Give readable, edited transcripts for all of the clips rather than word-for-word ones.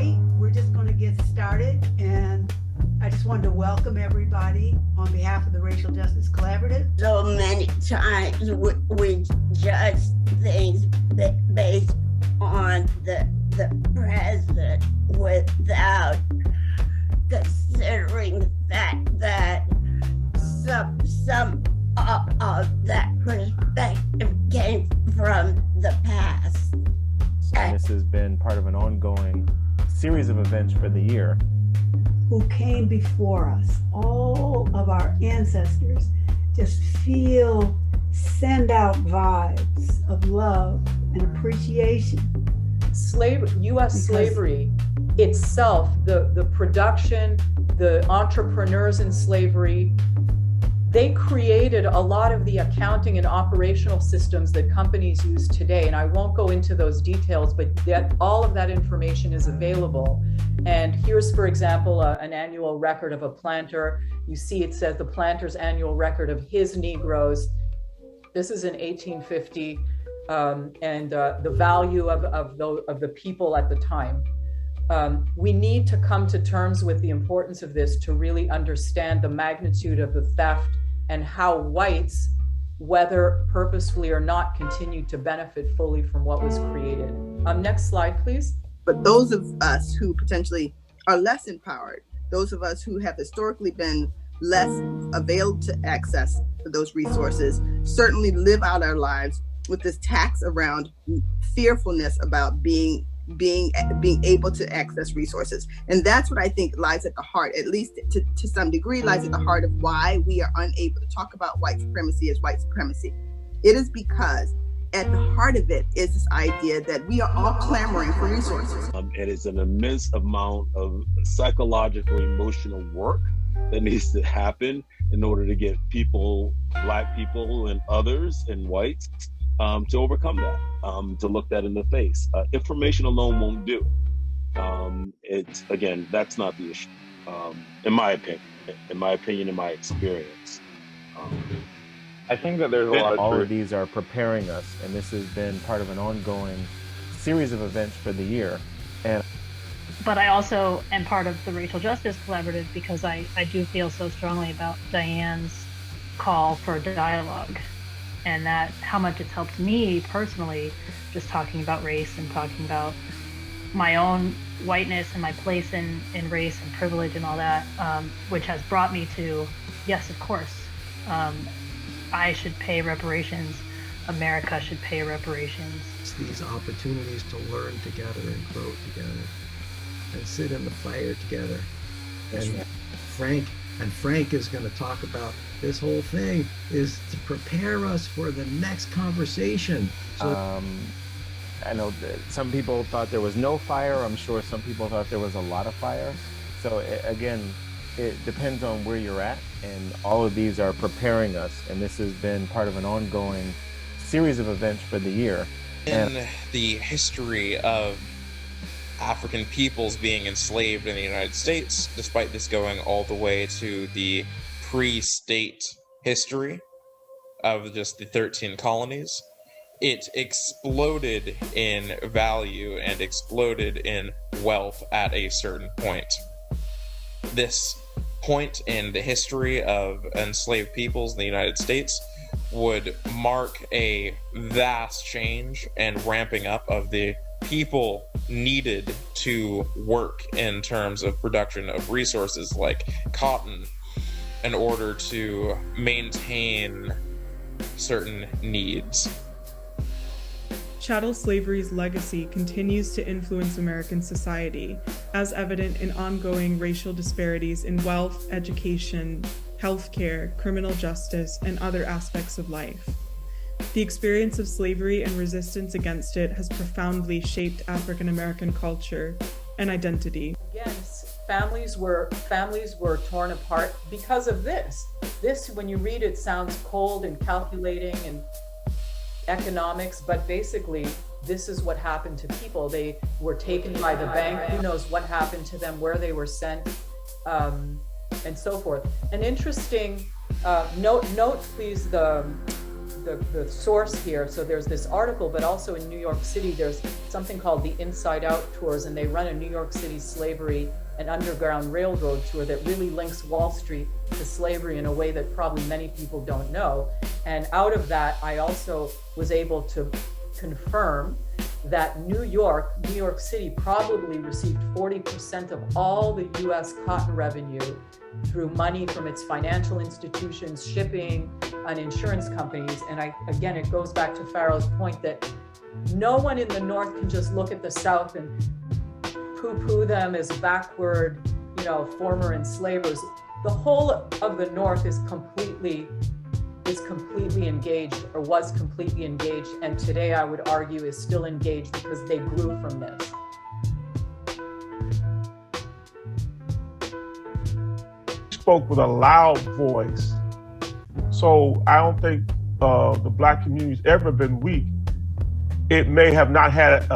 wait. We're just going to get started. And I just wanted to welcome everybody on behalf of the Racial Justice Collaborative. So many times we judge things based on the present without considering the fact that some of that perspective came from the past. And this has been part of an ongoing series of events for the year. Who came before us, all of our ancestors, just send out vibes of love and appreciation. U.S. slavery itself, the production, the entrepreneurs in slavery, they created a lot of the accounting and operational systems that companies use today. And I won't go into those details, but all of that information is available. And here's, for example, an annual record of a planter. You see it says the planter's annual record of his Negroes. This is in 1850, and the value of the people at the time. We need to come to terms with the importance of this to really understand the magnitude of the theft and how whites, whether purposefully or not, continue to benefit fully from what was created. Next slide, please. But those of us who potentially are less empowered, those of us who have historically been less available to access those resources, certainly live out our lives with this tax around fearfulness about being able to access resources. And that's what I think lies at the heart, at least to some degree, lies at the heart of why we are unable to talk about white supremacy as white supremacy. It is because at the heart of it is this idea that we are all clamoring for resources. It is an immense amount of psychological, emotional work that needs to happen in order to get people, Black people and others and whites, to overcome that, to look that in the face. Information alone won't do. It's, again, that's not the issue, in my opinion, in my experience. I think that there's a lot of all of these are preparing us, and this has been part of an ongoing series of events for the year. But I also am part of the Racial Justice Collaborative because I do feel so strongly about Diane's call for dialogue, and that how much it's helped me personally, just talking about race and talking about my own whiteness and my place in race and privilege and all that, which has brought me to, yes, of course, I should pay reparations. America should pay reparations. It's these opportunities to learn together and grow together and sit in the fire together. And Frank is going to talk about this whole thing is to prepare us for the next conversation. So, I know that some people thought there was no fire. I'm sure some people thought there was a lot of fire. So again, it depends on where you're at, and all of these are preparing us, and this has been part of an ongoing series of events for the year. In the history of African peoples being enslaved in the United States, despite this going all the way to the pre-state history of just the 13 colonies, it exploded in value and exploded in wealth at a certain point. This point in the history of enslaved peoples in the United States would mark a vast change and ramping up of the people needed to work in terms of production of resources like cotton in order to maintain certain needs. Chattel slavery's legacy continues to influence American society, as evident in ongoing racial disparities in wealth, education, healthcare, criminal justice, and other aspects of life. The experience of slavery and resistance against it has profoundly shaped African American culture and identity. Again, families were torn apart because of this. This, when you read it, sounds cold and calculating and economics, but basically this is what happened to people. They were taken by the bank. Who knows what happened to them, where they were sent, and so forth. An interesting note please, the source here. So there's this article, but also in New York City, there's something called the Inside Out Tours, and they run a New York City slavery and Underground Railroad tour that really links Wall Street to slavery in a way that probably many people don't know. And out of that, I also was able to confirm that New York City probably received 40% of all the US cotton revenue through money from its financial institutions, shipping, and insurance companies. And again, it goes back to Pharaoh's point that no one in the North can just look at the South and poo-poo them as backward, former enslavers. The whole of the North is completely engaged, or was completely engaged, and today I would argue is still engaged because they grew from this. Spoke with a loud voice. So I don't think the Black community's ever been weak. It may have not had,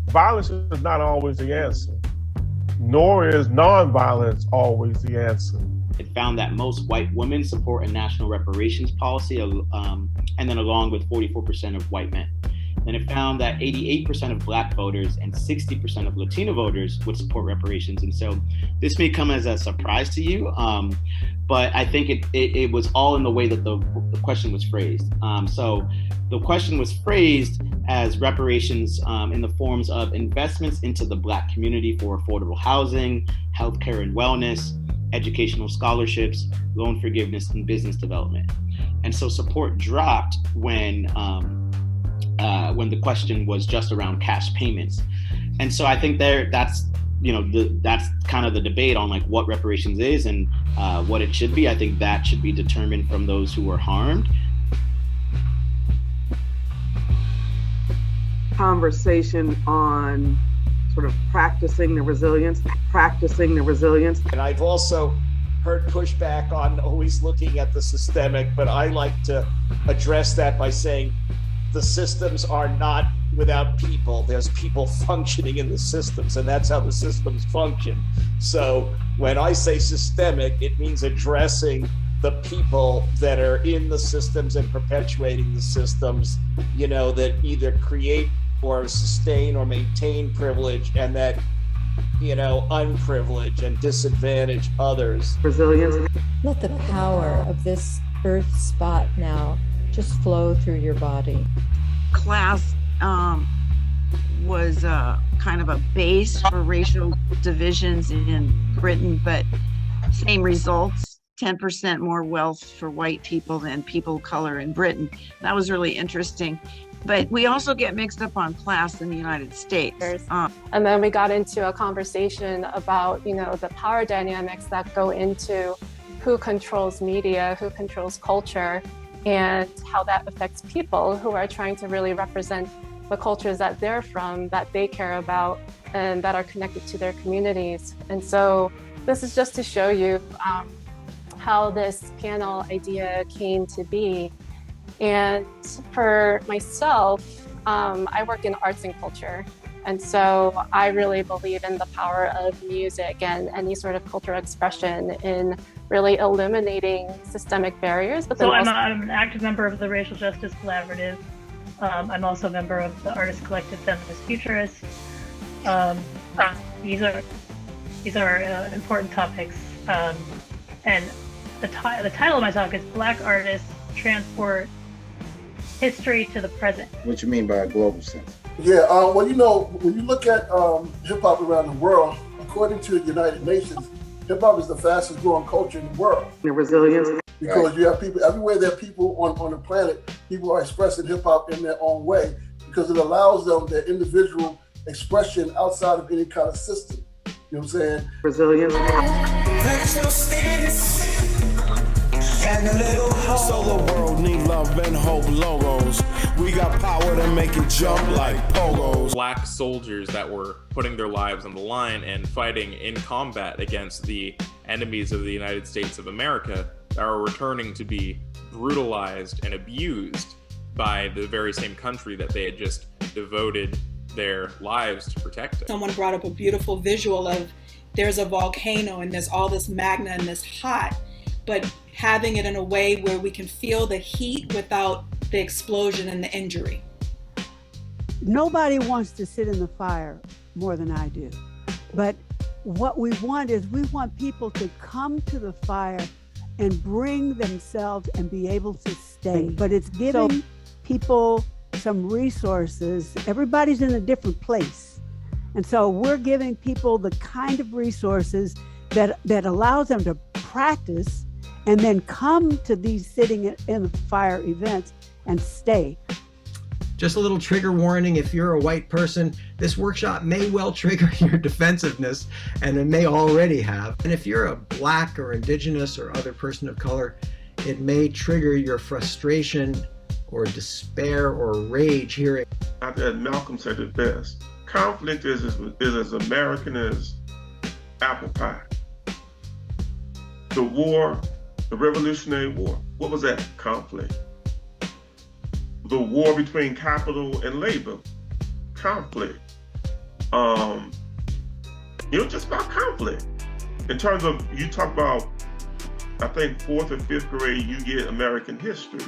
violence is not always the answer, nor is nonviolence always the answer. It found that most white women support a national reparations policy, and then along with 44% of white men. Then it found that 88% of Black voters and 60% of Latino voters would support reparations. And so this may come as a surprise to you, but I think it was all in the way that the question was phrased. So the question was phrased as reparations in the forms of investments into the Black community for affordable housing, healthcare and wellness, educational scholarships, loan forgiveness, and business development. And so support dropped when the question was just around cash payments. And so I think that's kind of the debate on like what reparations is and what it should be. I think that should be determined from those who were harmed. Conversation on sort of practicing the resilience. And I've also heard pushback on always looking at the systemic, but I like to address that by saying the systems are not without people. There's people functioning in the systems, and that's how the systems function. So when I say systemic, it means addressing the people that are in the systems and perpetuating the systems, that either create or sustain or maintain privilege, and that unprivilege and disadvantage others. Resilience. Let the power of this earth spot now just flow through your body. Class was kind of a base for racial divisions in Britain, but same results, 10% more wealth for white people than people of color in Britain. That was really interesting. But we also get mixed up on class in the United States. And then we got into a conversation about, the power dynamics that go into who controls media, who controls culture, and how that affects people who are trying to really represent the cultures that they're from, that they care about, and that are connected to their communities. And so this is just to show you how this panel idea came to be. And for myself, I work in arts and culture. And so I really believe in the power of music and any sort of cultural expression in really eliminating systemic barriers. But so I'm an active member of the Racial Justice Collaborative. I'm also a member of the Artist Collective Feminist Futurists. These are important topics. And the title of my talk is Black Artists Transport History to the Present. What you mean by a global sense? Yeah, when you look at hip hop around the world, according to the United Nations, hip hop is the fastest growing culture in the world. The resilience. Because you have people everywhere. There are people on the planet. People are expressing hip hop in their own way because it allows them their individual expression outside of any kind of system. You know what I'm saying? Resilience. Solo world need love and hope logos. We got power to make it jump like pogos. Black soldiers that were putting their lives on the line and fighting in combat against the enemies of the United States of America are returning to be brutalized and abused by the very same country that they had just devoted their lives to protect. Someone brought up a beautiful visual of there's a volcano and there's all this magma and this hot. but having it in a way where we can feel the heat without the explosion and the injury. Nobody wants to sit in the fire more than I do. But what we want is we want people to come to the fire and bring themselves and be able to stay. But it's giving people some resources. Everybody's in a different place. And so we're giving people the kind of resources that allows them to practice and then come to these sitting in the fire events and stay. Just a little trigger warning, if you're a white person, this workshop may well trigger your defensiveness, and it may already have. And if you're a Black or Indigenous or other person of color, it may trigger your frustration or despair or rage hearing. Malcolm said it best. Conflict is as American as apple pie. The war, the Revolutionary War, what was that? Conflict. The war between capital and labor, conflict. Just about conflict. In terms of, you talk about, I think 4th or 5th grade, you get American history.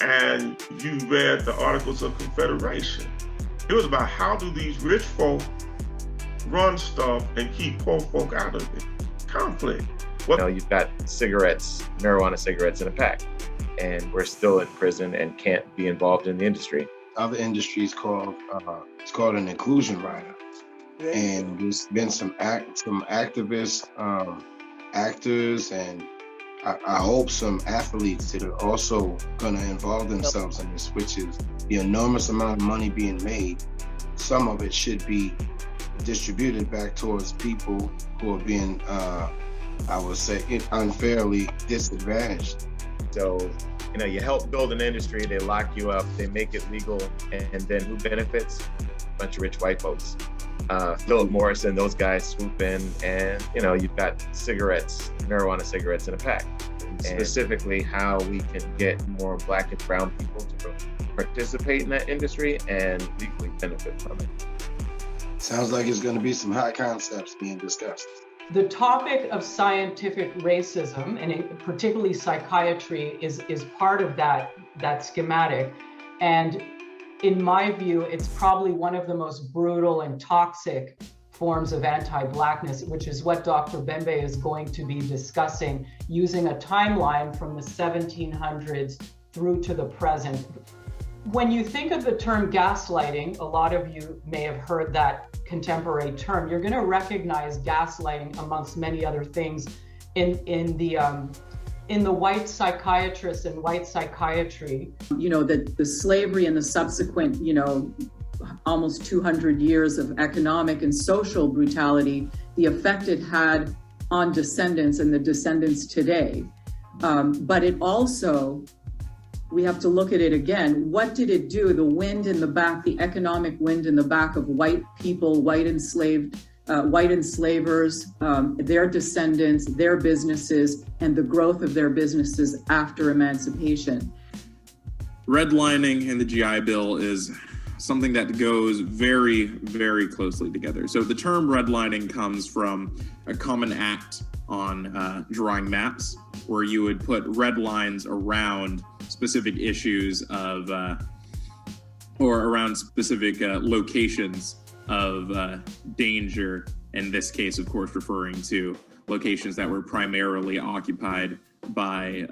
And you read the Articles of Confederation. It was about how do these rich folk run stuff and keep poor folk out of it. Conflict. You've got marijuana cigarettes in a pack, and we're still in prison and can't be involved in the industry. Other industries it's called an inclusion rider, and there's been some activists, actors, and I hope some athletes that are also going to involve themselves in this, which is the enormous amount of money being made. Some of it should be distributed back towards people who are being, I would say, unfairly disadvantaged. So, you help build an industry, they lock you up, they make it legal, and then who benefits? A bunch of rich white folks. Philip Morris and those guys swoop in, and you've got marijuana cigarettes in a pack. And specifically how we can get more Black and brown people to participate in that industry and legally benefit from it. Sounds like it's going to be some high concepts being discussed. The topic of scientific racism, and particularly psychiatry, is part of that schematic. And in my view, it's probably one of the most brutal and toxic forms of anti-Blackness, which is what Dr. Bembe is going to be discussing using a timeline from the 1700s through to the present. When you think of the term gaslighting, a lot of you may have heard that contemporary term. You're going to recognize gaslighting amongst many other things in the white psychiatrists and white psychiatry. The slavery and the subsequent, almost 200 years of economic and social brutality, the effect it had on descendants and the descendants today. But it also, we have to look at it again. What did it do? The wind in the back, the economic wind in the back of white people, white enslavers, their descendants, their businesses, and the growth of their businesses after emancipation. Redlining in the GI Bill is something that goes very, very closely together. So the term redlining comes from a common act on drawing maps, where you would put red lines around specific issues of, or around specific locations of danger. In this case, of course, referring to locations that were primarily occupied by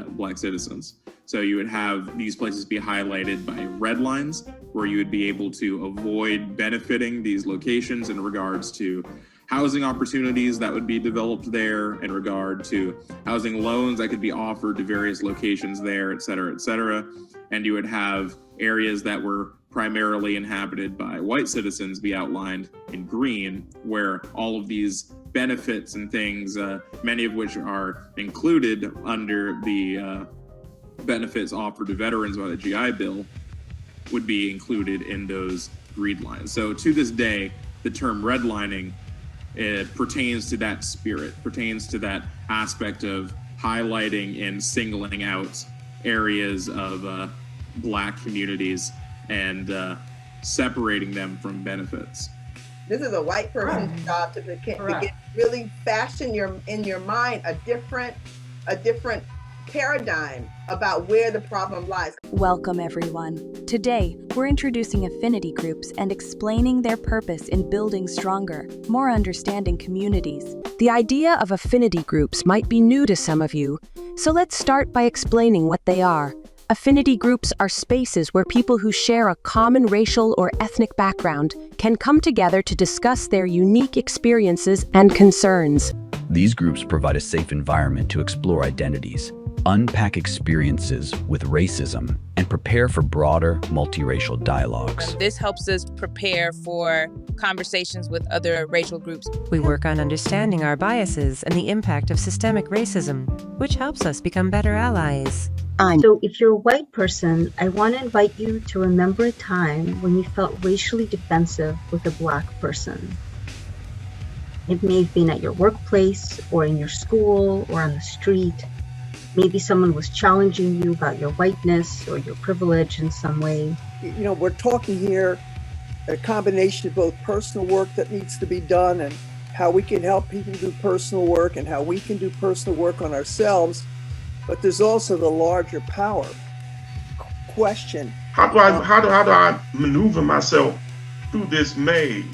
Black citizens. So you would have these places be highlighted by red lines, where you would be able to avoid benefiting these locations in regards to housing opportunities that would be developed there, in regard to housing loans that could be offered to various locations there, et cetera, et cetera. And you would have areas that were primarily inhabited by white citizens be outlined in green, where all of these benefits and things, many of which are included under the benefits offered to veterans by the GI Bill, would be included in those green lines. So to this day, the term redlining, it pertains to that spirit, pertains to that aspect of highlighting and singling out areas of Black communities and separating them from benefits. This is a white person's job to begin really fashion in your mind a different paradigm about where the problem lies. Welcome, everyone. Today, we're introducing affinity groups and explaining their purpose in building stronger, more understanding communities. The idea of affinity groups might be new to some of you, so let's start by explaining what they are. Affinity groups are spaces where people who share a common racial or ethnic background can come together to discuss their unique experiences and concerns. These groups provide a safe environment to explore identities, unpack experiences with racism, and prepare for broader multiracial dialogues. This helps us prepare for conversations with other racial groups. We work on understanding our biases and the impact of systemic racism, which helps us become better allies. So if you're a white person, I want to invite you to remember a time when you felt racially defensive with a Black person. It may have been at your workplace or in your school or on the street. Maybe someone was challenging you about your whiteness or your privilege in some way. You know, we're talking here a combination of both personal work that needs to be done and how we can help people do personal work and how we can do personal work on ourselves. But there's also the larger power question. How do I maneuver myself through this maze?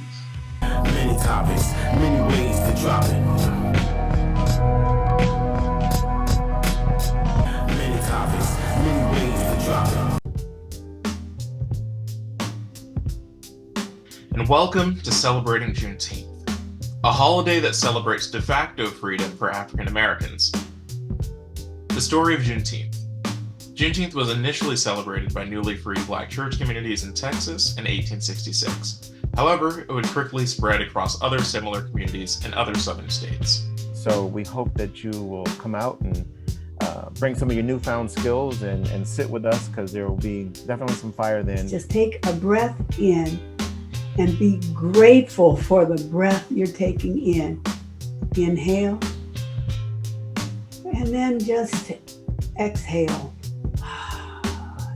Many topics, many ways to drop it. Many topics, many ways to drop it. And welcome to Celebrating Juneteenth, a holiday that celebrates de facto freedom for African Americans. The story of Juneteenth. Juneteenth was initially celebrated by newly freed Black church communities in Texas in 1866. However, it would quickly spread across other similar communities in other southern states. So we hope that you will come out and bring some of your newfound skills and sit with us, because there will be definitely some fire then. Just take a breath in and be grateful for the breath you're taking in. Inhale. And then just exhale.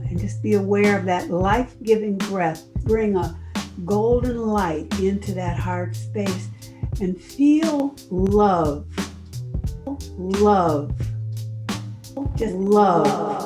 And just be aware of that life-giving breath. Bring a golden light into that heart space and feel love. Love. Just love.